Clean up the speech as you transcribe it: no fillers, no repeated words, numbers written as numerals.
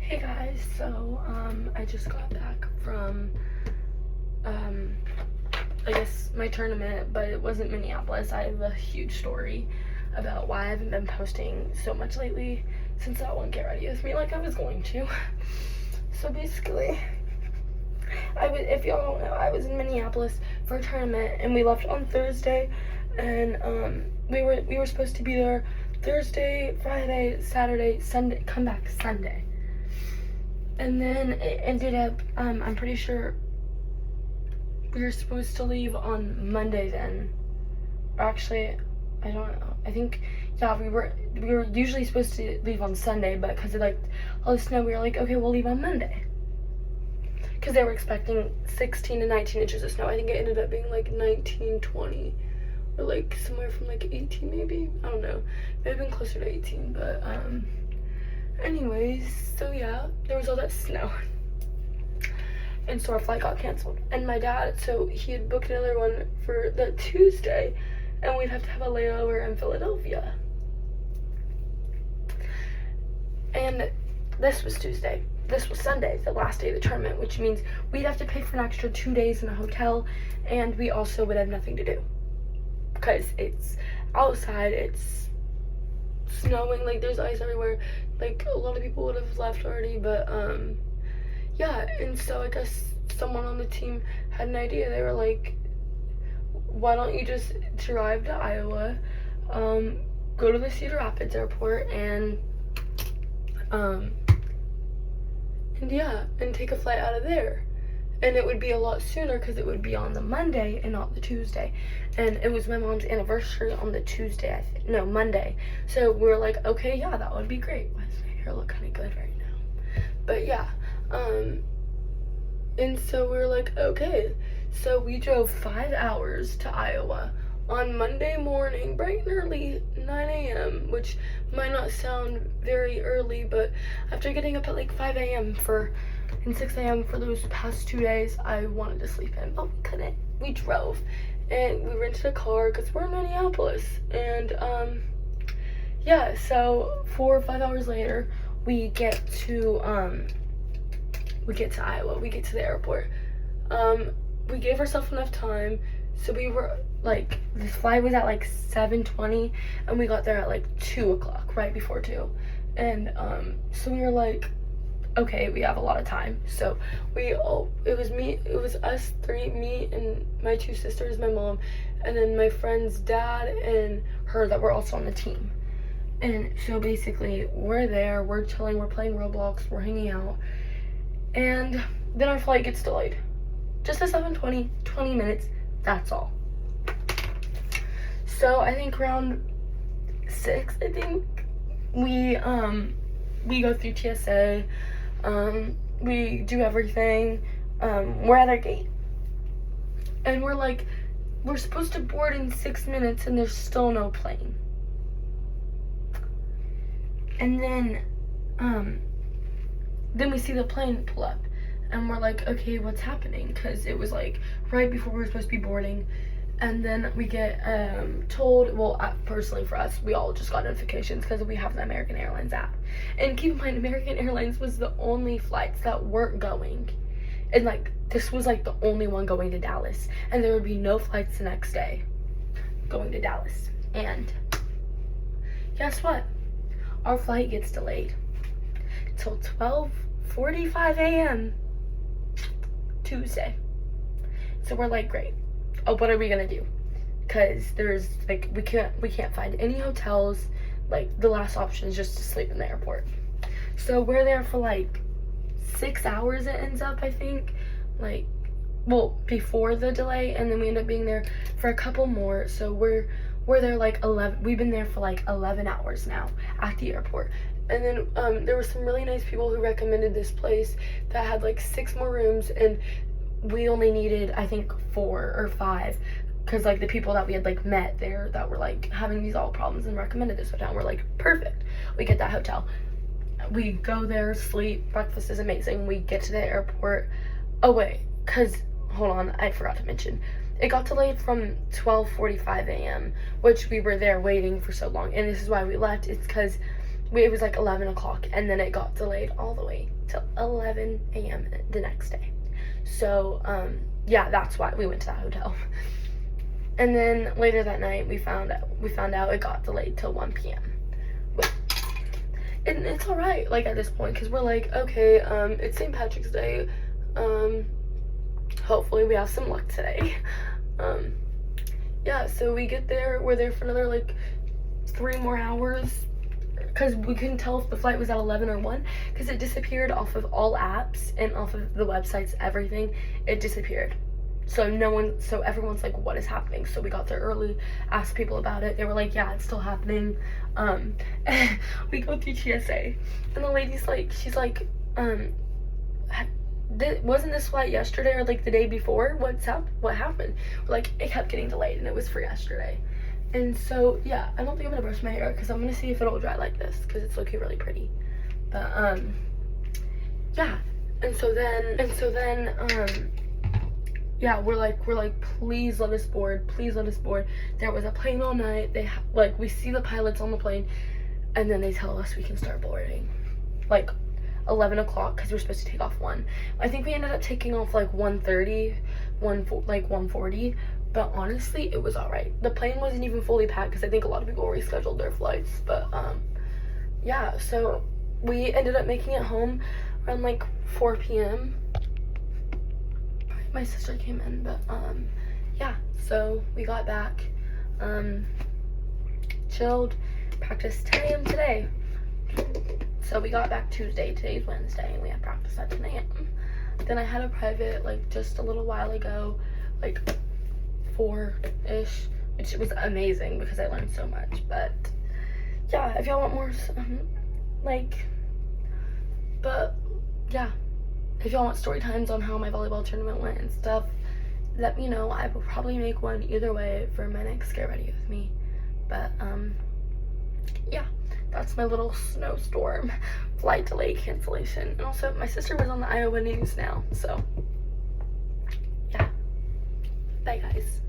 Hey guys, so I just got back from I guess my tournament, but it wasn't Minneapolis. I have a huge story about why I haven't been posting so much lately since that one Get Ready With Me like I was going to. So basically, if y'all don't know, I was in Minneapolis for a tournament and we left on Thursday, and we were supposed to be there Thursday, Friday, Saturday, Sunday, come back Sunday. And then it ended up, I'm pretty sure we were supposed to leave on Monday then. Or actually, I don't know. I think, yeah, we were usually supposed to leave on Sunday, but because of like all the snow, we were like, okay, we'll leave on Monday. Because they were expecting 16 to 19 inches of snow. I think it ended up being like 19, 20, or like somewhere from like 18 maybe. I don't know. It may have been closer to 18, but anyways, so yeah, there was all that snow. And so our flight got canceled. And my dad, so he had booked another one for the Tuesday, and we'd have to have a layover in Philadelphia. And this was Tuesday. This was Sunday, the last day of the tournament, which means we'd have to pay for an extra 2 days in a hotel, and we also would have nothing to do. Because it's outside, it's snowing, like there's ice everywhere. Like a lot of people would have left already, but yeah. And so I guess someone on the team had an idea. They were like, why don't you just drive to Iowa, go to the Cedar Rapids airport, and yeah, and take a flight out of there. And it would be a lot sooner because it would be on the Monday and not the Tuesday. And it was my mom's anniversary on the Tuesday, Monday. So we were like, okay, yeah, that would be great. Why does my hair look kind of good right now? But yeah, and so we were like, okay. So we drove 5 hours to Iowa on Monday morning, bright and early, 9 a.m., which might not sound very early, but after getting up at like 5 a.m. and 6 a.m. for those past 2 days, I wanted to sleep in, but we couldn't. We drove, and we rented a car because we're in Minneapolis, and yeah, so 4 or 5 hours later, we get to Iowa. We get to the airport. We gave ourselves enough time, so we were like, this flight was at like 7:20, and we got there at like 2 o'clock, right before 2. And so we were like, okay, we have a lot of time. So it was us three, me and my 2 sisters, my mom, and then my friend's dad and her that were also on the team. And so basically, we're there, we're chilling, we're playing Roblox, we're hanging out, and then our flight gets delayed. Just at 7:20, 20 minutes, that's all. So I think around 6, I think, we go through TSA, we do everything, we're at our gate, and we're supposed to board in 6 minutes, and there's still no plane. And then we see the plane pull up, and we're like, okay, what's happening? Because it was like right before we were supposed to be boarding. And then we get told, well, personally for us, we all just got notifications because we have the American Airlines app. And keep in mind, American Airlines was the only flights that weren't going. And like, this was like the only one going to Dallas. And there would be no flights the next day going to Dallas. And guess what? Our flight gets delayed till 12:45 a.m. Tuesday. So we're like, great. Oh, what are we gonna do? Because there's like, we can't find any hotels. Like, the last option is just to sleep in the airport. So we're there for like 6 hours, it ends up, I think, like, well, before the delay, and then we end up being there for a couple more. So we're there like 11, we've been there for like 11 hours now at the airport. And then there were some really nice people who recommended this place that had like 6 more rooms, and we only needed, I think, 4 or 5, because like the people that we had like met there that were like having these all problems and recommended this hotel, we're like, perfect, we get that hotel. We go there, sleep, breakfast is amazing, we get to the airport. Oh wait, because hold on, I forgot to mention, it got delayed from 12:45 a.m., which we were there waiting for so long, and this is why we left. It's because it was like 11 o'clock, and then it got delayed all the way till 11 a.m. the next day. So yeah, that's why we went to that hotel. And then later that night we found out it got delayed till 1 p.m. And it's all right, like, at this point, because we're like, okay, it's St. Patrick's Day. Hopefully we have some luck today. Yeah, so we get there. We're there for another like 3 more hours, because we couldn't tell if the flight was at 11 or 1, because it disappeared off of all apps and off of the websites, everything. It disappeared. So everyone's like, what is happening? So we got there early, asked people about it. They were like, yeah, it's still happening. We go through TSA, and the lady's like, she's like, wasn't this flight yesterday or like the day before? What happened? We're like, it kept getting delayed, and it was for yesterday. And so yeah, I don't think I'm gonna brush my hair, because I'm gonna see if it'll dry like this, because it's looking really pretty. But yeah, and so then yeah, we're like, please let us board, please let us board. There was a plane all night. We see the pilots on the plane, and then they tell us we can start boarding like 11 o'clock, because we're supposed to take off 1. I think we ended up taking off like 1:30, 1:40, but honestly it was all right. The plane wasn't even fully packed, because I think a lot of people rescheduled their flights. But yeah, so we ended up making it home around like 4 p.m. My sister came in, but yeah, so we got back, chilled, practiced 10 a.m. today. So we got back Tuesday, today's Wednesday, and we had practice at 10 a.m. Then I had a private like just a little while ago, like 4-ish, which was amazing because I learned so much. But yeah, if y'all want more if y'all want story times on how my volleyball tournament went and stuff, let me know. I will probably make one either way for my next Get Ready With Me. But yeah, that's my little snowstorm flight delay cancellation. And also my sister was on the Iowa news now, so yeah. Bye guys.